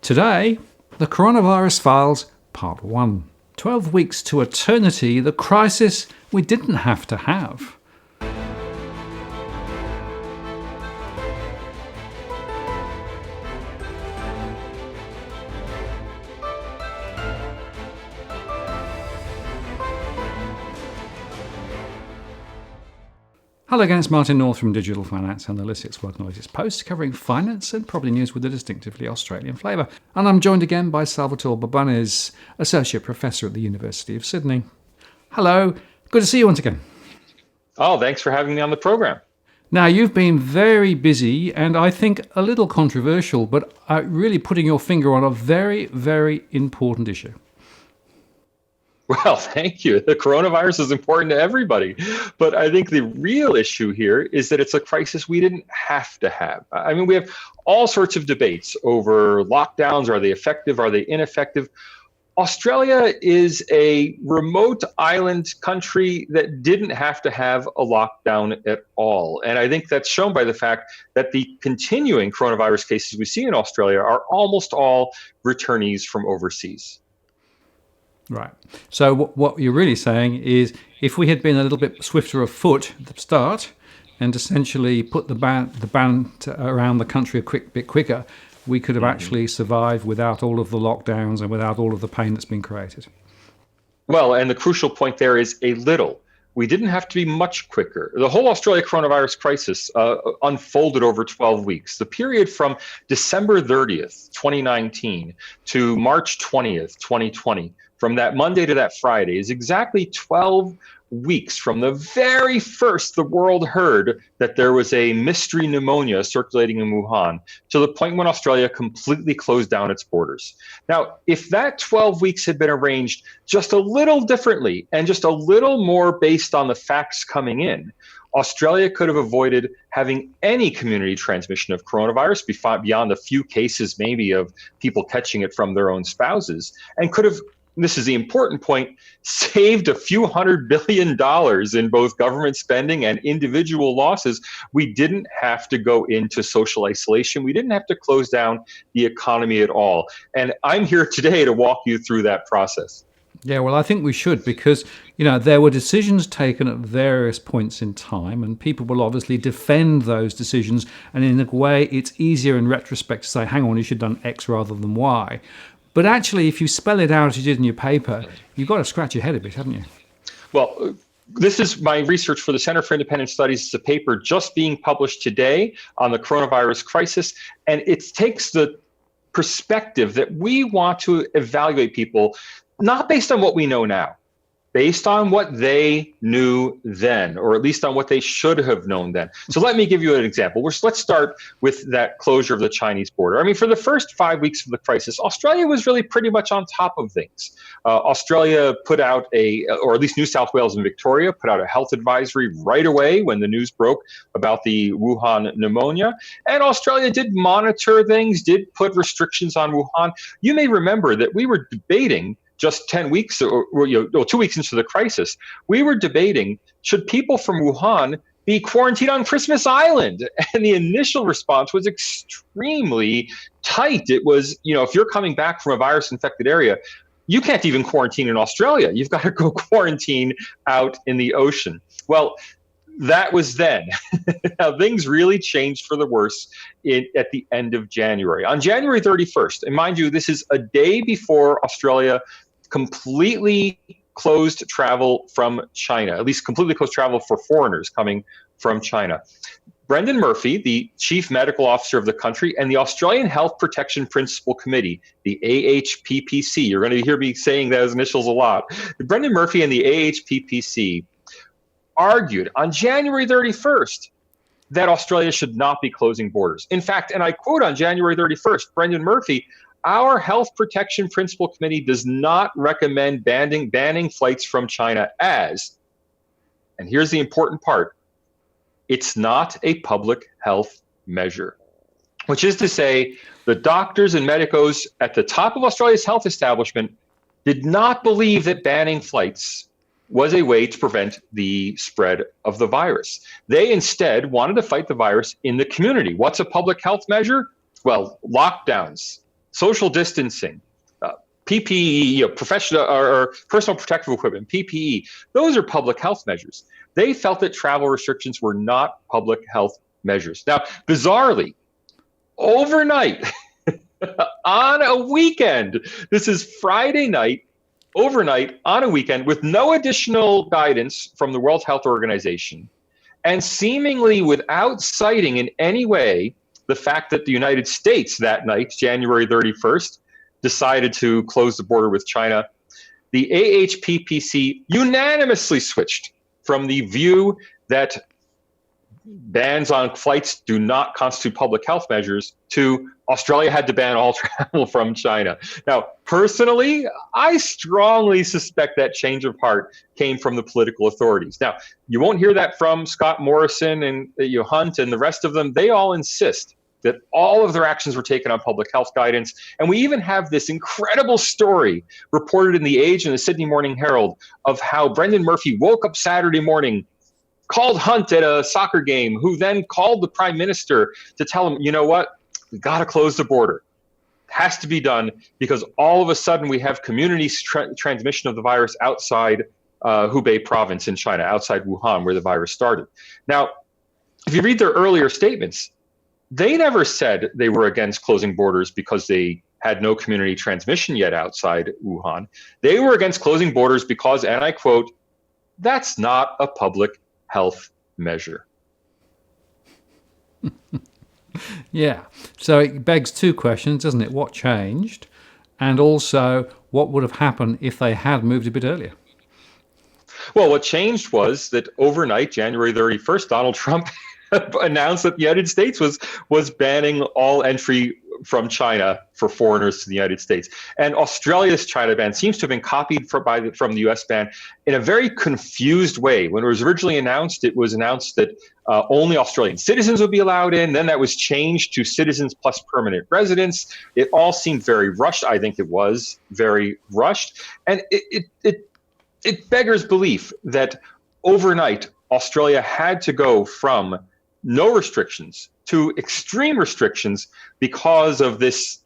Today, the Coronavirus Files, Part 1. 12 weeks to eternity, the crisis we didn't have to have. Hello again, it's Martin North from Digital Finance Analytics, working on the latest posts covering finance and property news with a distinctively Australian flavour. And I'm joined again by Salvatore Babones, Associate Professor at the University of Sydney. Hello, good to see you once again. Oh, thanks for having me on the program. Now, you've been very busy and I think a little controversial, but really putting your finger on a very, very important issue. Well, thank you. The coronavirus is important to everybody. But I think the real issue here is that it's a crisis we didn't have to have. I mean, we have all sorts of debates over lockdowns. Are they effective? Are they ineffective? Australia is a remote island country that didn't have to have a lockdown at all. And I think that's shown by the fact that the continuing coronavirus cases we see in Australia are almost all returnees from overseas. Right. So what you're really saying is if we had been a little bit swifter of foot at the start and essentially put the ban around the country a bit quicker, we could have actually survived without all of the lockdowns and without all of the pain that's been created. Well, and the crucial point there is a little. We didn't have to be much quicker. The whole Australia coronavirus crisis unfolded over 12 weeks. The period from December 30th, 2019 to March 20th, 2020, from that Monday to that Friday is exactly 12 weeks from the very first the world heard that there was a mystery pneumonia circulating in Wuhan to the point when Australia completely closed down its borders. Now, if that 12 weeks had been arranged just a little differently and just a little more based on the facts coming in, Australia could have avoided having any community transmission of coronavirus beyond a few cases maybe of people catching it from their own spouses, and could have, this is the important point, saved a few $100 billion in both government spending and individual losses. We didn't have to go into social isolation. We didn't have to close down the economy at all. And I'm here today to walk you through that process. Yeah, well, I think we should because, there were decisions taken at various points in time and people will obviously defend those decisions. And in a way, it's easier in retrospect to say, hang on, you should have done X rather than Y. But actually, if you spell it out as you did in your paper, you've got to scratch your head a bit, haven't you? Well, this is my research for the Center for Independent Studies. It's a paper just being published today on the coronavirus crisis. And it takes the perspective that we want to evaluate people, not based on what we know now, based on what they knew then, or at least on what they should have known then. So let me give you an example. Let's start with that closure of the Chinese border. I mean, for the first 5 weeks of the crisis, Australia was really pretty much on top of things. Australia put out or at least New South Wales and Victoria put out a health advisory right away when the news broke about the Wuhan pneumonia. And Australia did monitor things, did put restrictions on Wuhan. You may remember that we were debating just 10 weeks or 2 weeks into the crisis, we were debating, should people from Wuhan be quarantined on Christmas Island? And the initial response was extremely tight. It was, if you're coming back from a virus-infected area, you can't even quarantine in Australia. You've got to go quarantine out in the ocean. Well, that was then. Now, things really changed for the worse at the end of January. On January 31st, and mind you, this is a day before Australia completely closed travel from China, at least completely closed travel for foreigners coming from China. Brendan Murphy, the chief medical officer of the country, and the Australian Health Protection Principal Committee, the AHPPC, you're going to hear me saying those initials a lot. Brendan Murphy and the AHPPC argued on January 31st that Australia should not be closing borders. In fact, and I quote on January 31st, Brendan Murphy, our Health Protection Principal Committee does not recommend banning flights from China as, and here's the important part, it's not a public health measure. Which is to say, the doctors and medicos at the top of Australia's health establishment did not believe that banning flights was a way to prevent the spread of the virus. They instead wanted to fight the virus in the community. What's a public health measure? Well, lockdowns. social distancing, PPE, professional or personal protective equipment, PPE, those are public health measures. They felt that travel restrictions were not public health measures. Now, bizarrely, overnight, on a weekend, this is Friday night, overnight, on a weekend, with no additional guidance from the World Health Organization, and seemingly without citing in any way the fact that the United States that night, January 31st, decided to close the border with China, the AHPPC unanimously switched from the view that bans on flights do not constitute public health measures to Australia had to ban all travel from China. Now, personally, I strongly suspect that change of heart came from the political authorities. Now, you won't hear that from Scott Morrison and Hunt and the rest of them. They all insist that all of their actions were taken on public health guidance. And we even have this incredible story reported in The Age and the Sydney Morning Herald of how Brendan Murphy woke up Saturday morning, called Hunt at a soccer game, who then called the Prime Minister to tell him, you know what, we got to close the border. It has to be done because all of a sudden we have community transmission of the virus outside Hubei province in China, outside Wuhan, where the virus started. Now, if you read their earlier statements, they never said they were against closing borders because they had no community transmission yet outside Wuhan. They were against closing borders because, and I quote, that's not a public health measure. Yeah. So it begs two questions, doesn't it? What changed? And also, what would have happened if they had moved a bit earlier? Well, what changed was that overnight, January 31st, Donald Trump announced that the United States was banning all entry from China for foreigners to the United States. And Australia's China ban seems to have been copied from the US ban in a very confused way. When it was originally announced, it was announced that only Australian citizens would be allowed in. Then that was changed to citizens plus permanent residents. It all seemed very rushed. I think it was very rushed. And it beggars belief that overnight, Australia had to go from no restrictions to extreme restrictions because of this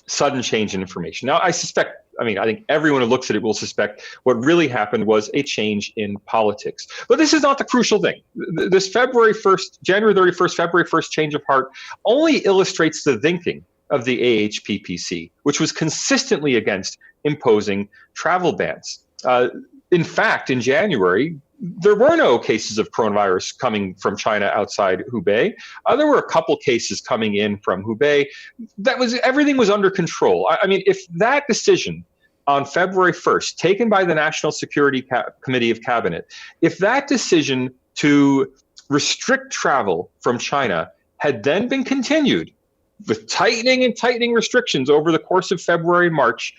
sudden change in information. Now, I think everyone who looks at it will suspect what really happened was a change in politics. But this is not the crucial thing. This January 31st, February 1st change of heart only illustrates the thinking of the AHPPC, which was consistently against imposing travel bans. In fact, in January, there were no cases of coronavirus coming from China outside Hubei. There were a couple cases coming in from Hubei. Everything was under control. I mean, if that decision on February 1st, taken by the National Security Committee of Cabinet, if that decision to restrict travel from China had then been continued with tightening restrictions over the course of February and March,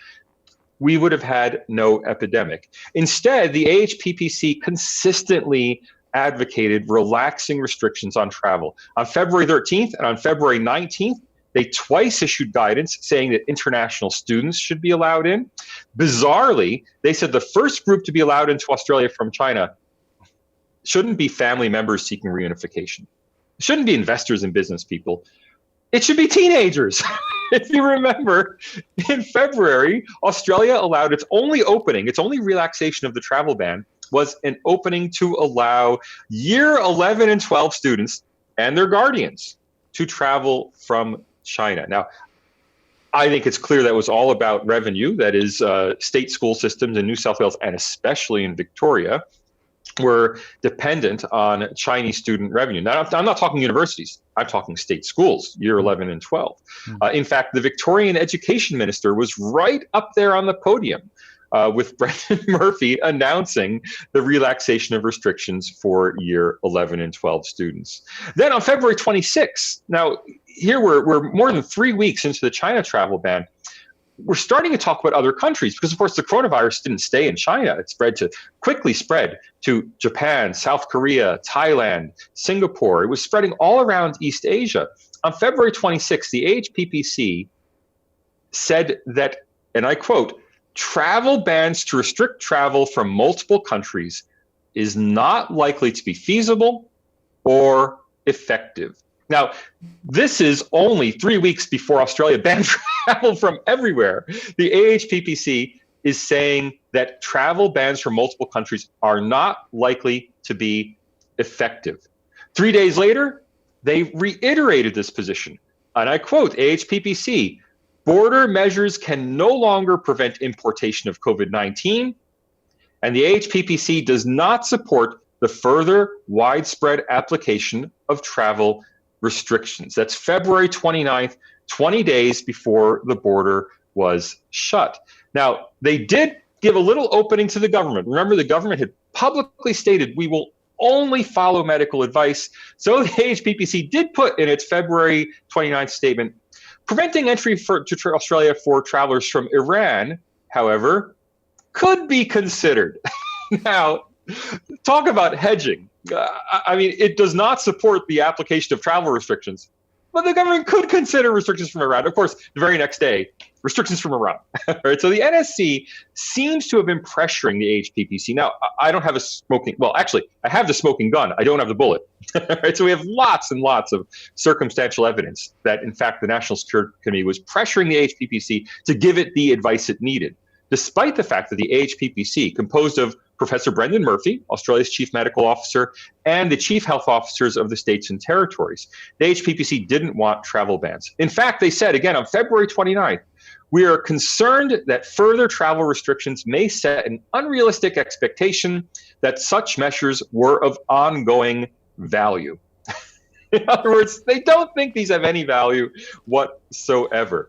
we would have had no epidemic. Instead, the AHPPC consistently advocated relaxing restrictions on travel. On February 13th and on February 19th, they twice issued guidance saying that international students should be allowed in. Bizarrely, they said the first group to be allowed into Australia from China shouldn't be family members seeking reunification. It shouldn't be investors and business people. It should be teenagers. If you remember, in February, Australia allowed its only relaxation of the travel ban was an opening to allow year 11 and 12 students and their guardians to travel from China. Now, I think it's clear that was all about revenue. That is, state school systems in New South Wales and especially in Victoria were dependent on Chinese student revenue. Now, I'm not talking universities. I'm talking state schools, year 11 and 12. In fact, the Victorian education minister was right up there on the podium with Brendan Murphy announcing the relaxation of restrictions for year 11 and 12 students. Then on February 26th, now here we're more than 3 weeks into the China travel ban, we're starting to talk about other countries because, of course, the coronavirus didn't stay in China. It quickly spread to Japan, South Korea, Thailand, Singapore. It was spreading all around East Asia. On February 26th, the AHPPC said that, and I quote, travel bans to restrict travel from multiple countries is not likely to be feasible or effective. Now, this is only 3 weeks before Australia banned travel from everywhere. The AHPPC is saying that travel bans from multiple countries are not likely to be effective. 3 days later, they reiterated this position. And I quote AHPPC, border measures can no longer prevent importation of COVID-19, and the AHPPC does not support the further widespread application of travel restrictions. That's February 29th, 20 days before the border was shut. Now, they did give a little opening to the government. Remember, the government had publicly stated we will only follow medical advice. So the AHPPC did put in its February 29th statement, preventing entry to Australia for travelers from Iran, however, could be considered. Now, talk about hedging. I mean, it does not support the application of travel restrictions, but the government could consider restrictions from Iran. Of course, the very next day, restrictions from Iran. Right? So the NSC seems to have been pressuring the HPPC. Now, I don't have a actually, I have the smoking gun. I don't have the bullet. Right? So we have lots and lots of circumstantial evidence that, in fact, the National Security Committee was pressuring the HPPC to give it the advice it needed, despite the fact that the HPPC, composed of Professor Brendan Murphy, Australia's chief medical officer, and the chief health officers of the states and territories, the HPPC didn't want travel bans. In fact, they said, again, on February 29th, we are concerned that further travel restrictions may set an unrealistic expectation that such measures were of ongoing value. In other words, they don't think these have any value whatsoever.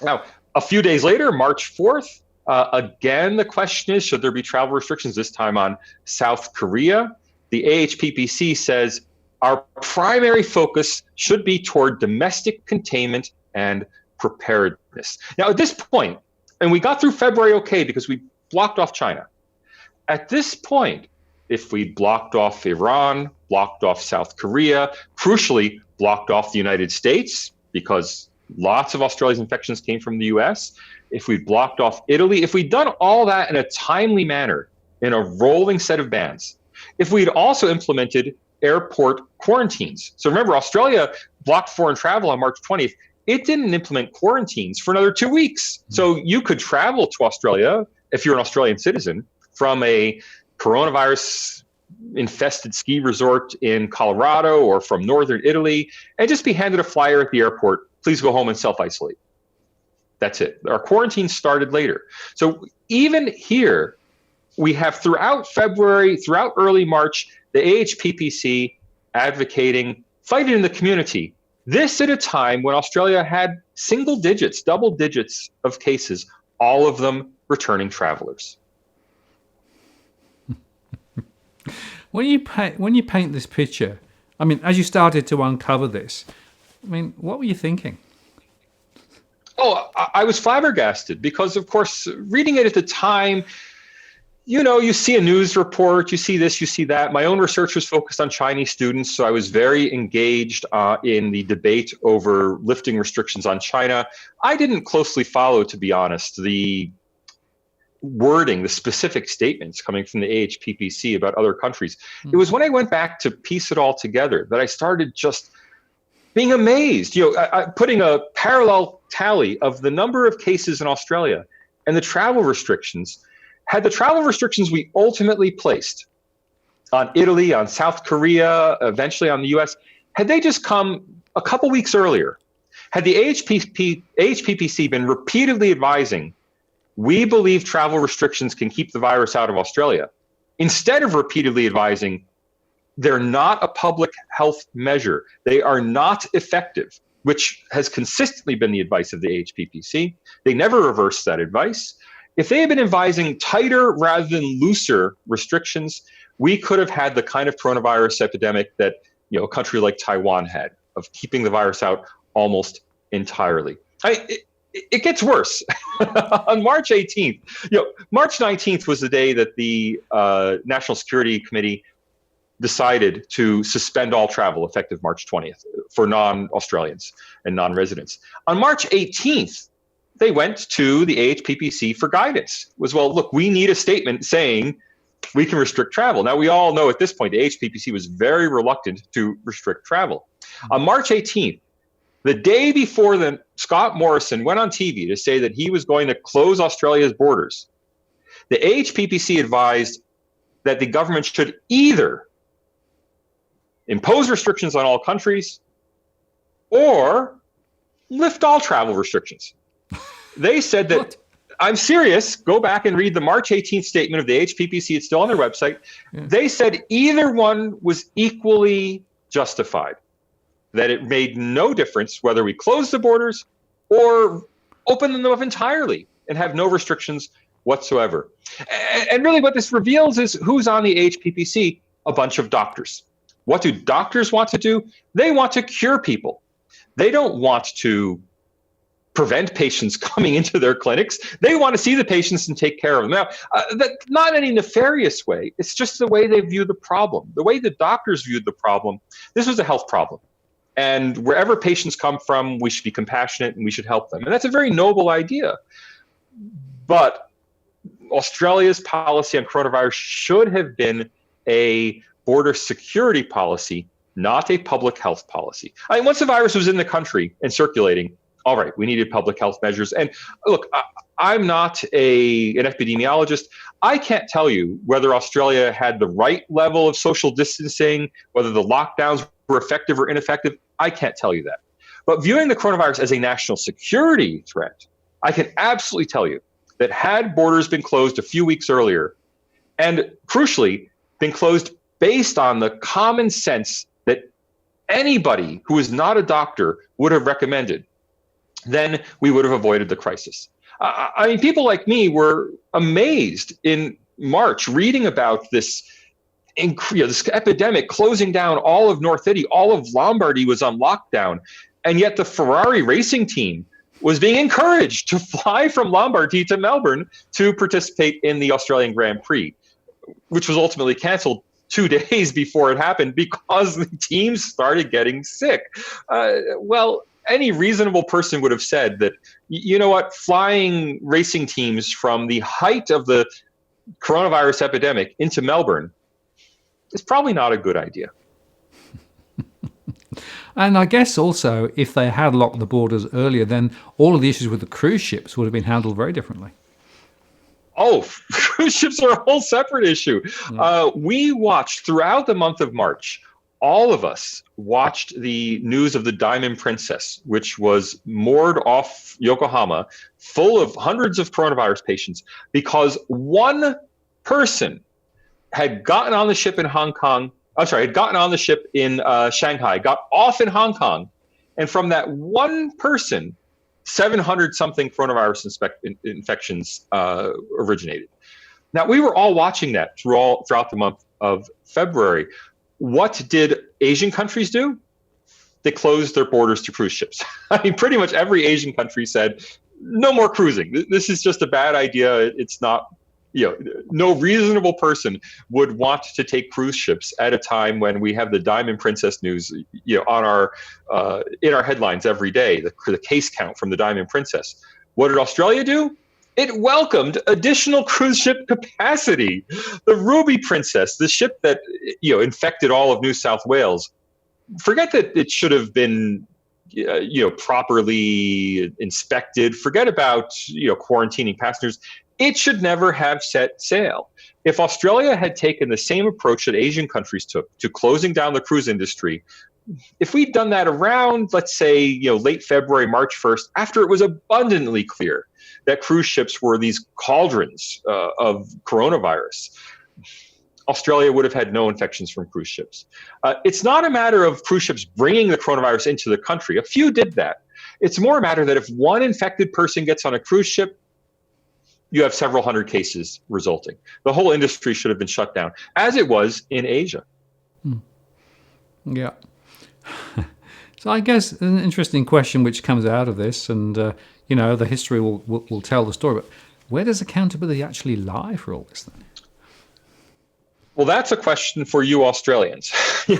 Now, a few days later, March 4th, again, the question is, should there be travel restrictions, this time on South Korea? The AHPPC says our primary focus should be toward domestic containment and preparedness. Now, at this point, and we got through February okay because we blocked off China. At this point, if we blocked off Iran, blocked off South Korea, crucially blocked off the United States because lots of Australia's infections came from the US, if we'd blocked off Italy, if we'd done all that in a timely manner, in a rolling set of bans, if we'd also implemented airport quarantines. So remember, Australia blocked foreign travel on March 20th. It didn't implement quarantines for another 2 weeks. So you could travel to Australia, if you're an Australian citizen, from a coronavirus infested ski resort in Colorado or from northern Italy, and just be handed a flyer at the airport, please go home and self-isolate. That's it. Our quarantine started later. So even here, we have throughout February, throughout early March, the AHPPC advocating fight it in the community. This at a time when Australia had single digits, double digits of cases, all of them returning travelers. When you paint this picture, I mean, as you started to uncover this, I mean, what were you thinking? Oh, I was flabbergasted because, of course, reading it at the time, you know, you see a news report, you see this, you see that. My own research was focused on Chinese students, so I was very engaged in the debate over lifting restrictions on China. I didn't closely follow, to be honest, the wording, the specific statements coming from the AHPPC about other countries. It was when I went back to piece it all together that I started just being amazed, you know, putting a parallel tally of the number of cases in Australia and the travel restrictions. Had the travel restrictions we ultimately placed on Italy, on South Korea, eventually on the US, had they just come a couple weeks earlier, had the AHPPC been repeatedly advising, we believe travel restrictions can keep the virus out of Australia, instead of repeatedly advising, they're not a public health measure, they are not effective, which has consistently been the advice of the AHPPC. They never reversed that advice. If they had been advising tighter rather than looser restrictions, we could have had the kind of coronavirus epidemic that, you know, a country like Taiwan had, of keeping the virus out almost entirely. It gets worse. On March 18th, you know, March 19th was the day that the National Security Committee decided to suspend all travel effective March 20th for non-Australians and non-residents. On March 18th, they went to the AHPPC for guidance. It was, well, look, we need a statement saying we can restrict travel. Now, we all know at this point, the HPPC was very reluctant to restrict travel. On March 18th, the day before Scott Morrison went on TV to say that he was going to close Australia's borders, the HPPC advised that the government should either impose restrictions on all countries or lift all travel restrictions. They said that, what? I'm serious, go back and read the March 18th statement of the HPPC, it's still on their website. Yeah. They said either one was equally justified, that it made no difference whether we close the borders or open them up entirely and have no restrictions whatsoever. And really what this reveals is who's on the HPPC, a bunch of doctors. What do doctors want to do? They want to cure people. They don't want to prevent patients coming into their clinics. They want to see the patients and take care of them. Now, not in any nefarious way. It's just the way they view the problem. The way the doctors viewed the problem, this was a health problem. And wherever patients come from, we should be compassionate and we should help them. And that's a very noble idea. But Australia's policy on coronavirus should have been a border security policy, not a public health policy. I mean, once the virus was in the country and circulating, all right, we needed public health measures. And look, I'm not an epidemiologist. I can't tell you whether Australia had the right level of social distancing, whether the lockdowns were effective or ineffective. I can't tell you that. But viewing the coronavirus as a national security threat, I can absolutely tell you that had borders been closed a few weeks earlier, and crucially, been closed based on the common sense that anybody who is not a doctor would have recommended, then we would have avoided the crisis. I mean, people like me were amazed in March reading about this epidemic closing down all of North Italy, all of Lombardy was on lockdown, and yet the Ferrari racing team was being encouraged to fly from Lombardy to Melbourne to participate in the Australian Grand Prix, which was ultimately canceled 2 days before it happened because the teams started getting sick. Well, any reasonable person would have said that, you know what, flying racing teams from the height of the coronavirus epidemic into Melbourne is probably not a good idea. And I guess also, if they had locked the borders earlier, then all of the issues with the cruise ships would have been handled very differently. Oh, cruise ships are a whole separate issue. Yeah. We watched throughout the month of March, all of us watched the news of the Diamond Princess, which was moored off Yokohama, full of hundreds of coronavirus patients, because one person had gotten on the ship in Hong Kong. Had gotten on the ship in Shanghai, got off in Hong Kong, and from that one person, 700-something coronavirus infections originated. Now, we were all watching that throughout the month of February. What did Asian countries do? They closed their borders to cruise ships. I mean, pretty much every Asian country said, no more cruising. This is just a bad idea. It's not, no reasonable person would want to take cruise ships at a time when we have the Diamond Princess news, on our in our headlines every day, the case count from the Diamond Princess. What did Australia do? It welcomed additional cruise ship capacity. The Ruby Princess, the ship that infected all of New South Wales. Forget that it should have been properly inspected. Forget about quarantining passengers. It should never have set sail. If Australia had taken the same approach that Asian countries took to closing down the cruise industry, if we'd done that around, let's say, late February, March 1st, after it was abundantly clear that cruise ships were these cauldrons of coronavirus, Australia would have had no infections from cruise ships. It's not a matter of cruise ships bringing the coronavirus into the country. A few did that. It's more a matter that if one infected person gets on a cruise ship, you have several hundred cases resulting. The whole industry should have been shut down, as it was in Asia. Yeah. So I guess an interesting question which comes out of this, and the history will tell the story, but where does accountability actually lie for all this then? Well, that's a question for you Australians.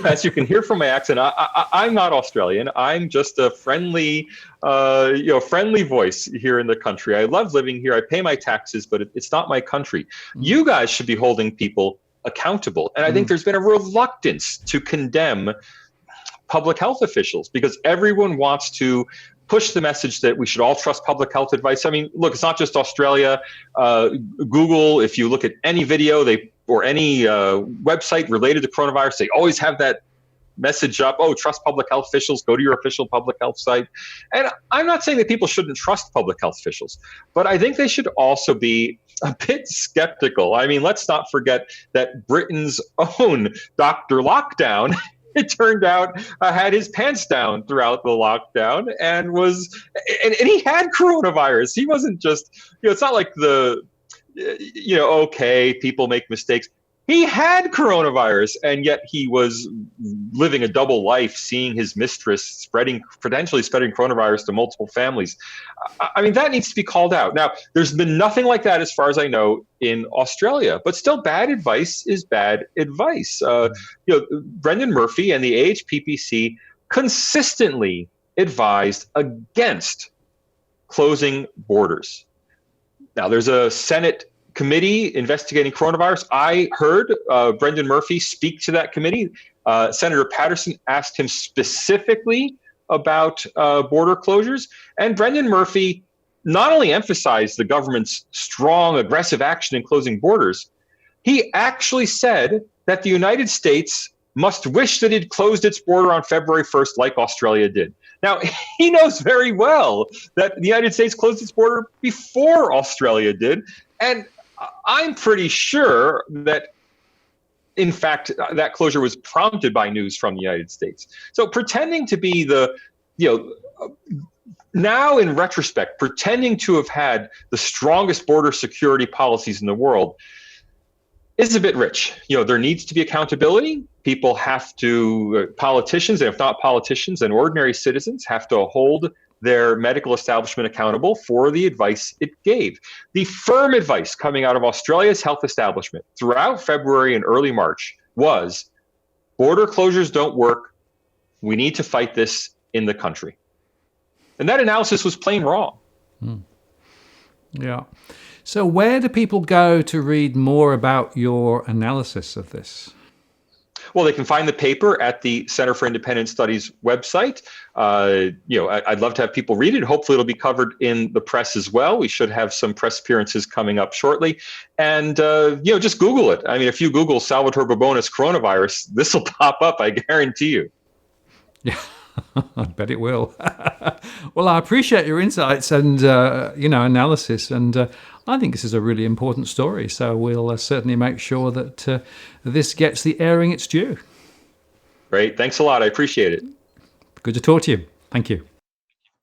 As you can hear from my accent, I'm not Australian. I'm just a friendly, friendly voice here in the country. I love living here. I pay my taxes, but it's not my country. You guys should be holding people accountable. And I think there's been a reluctance to condemn public health officials because everyone wants to push the message that we should all trust public health advice. I mean, look, it's not just Australia. Google, if you look at any video or any website related to coronavirus, they always have that message up, oh, trust public health officials, go to your official public health site. And I'm not saying that people shouldn't trust public health officials, but I think they should also be a bit skeptical. I mean, let's not forget that Britain's own Dr. Lockdown, it turned out, had his pants down throughout the lockdown and he had coronavirus. He wasn't just, it's not like okay, people make mistakes. He had coronavirus, and yet he was living a double life, seeing his mistress potentially spreading coronavirus to multiple families. I mean, that needs to be called out. Now, there's been nothing like that, as far as I know, in Australia, but still bad advice is bad advice. Brendan Murphy and the AHPPC consistently advised against closing borders. Now, there's a Senate committee investigating coronavirus. I heard Brendan Murphy speak to that committee. Senator Patterson asked him specifically about border closures. And Brendan Murphy not only emphasized the government's strong, aggressive action in closing borders, he actually said that the United States must wish that it closed its border on February 1st like Australia did. Now, he knows very well that the United States closed its border before Australia did. And I'm pretty sure that, in fact, that closure was prompted by news from the United States. So pretending to be now in retrospect, pretending to have had the strongest border security policies in the world is a bit rich. There needs to be accountability. People have to, politicians, and if not politicians, and ordinary citizens have to hold their medical establishment accountable for the advice it gave. The firm advice coming out of Australia's health establishment throughout February and early March was border closures don't work. We need to fight this in the country. And that analysis was plain wrong. Yeah. So where do people go to read more about your analysis of this? Well, they can find the paper at the Center for Independent Studies website. I'd love to have people read it. Hopefully it'll be covered in the press as well. We should have some press appearances coming up shortly. And, just Google it. I mean, if you Google Salvatore Babones coronavirus, this will pop up, I guarantee you. Yeah, I bet it will. Well, I appreciate your insights and, analysis. And I think this is a really important story. So we'll certainly make sure that this gets the airing it's due. Great. Thanks a lot. I appreciate it. Good to talk to you. Thank you.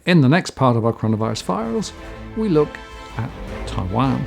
In the next part of our Coronavirus Files, we look at Taiwan.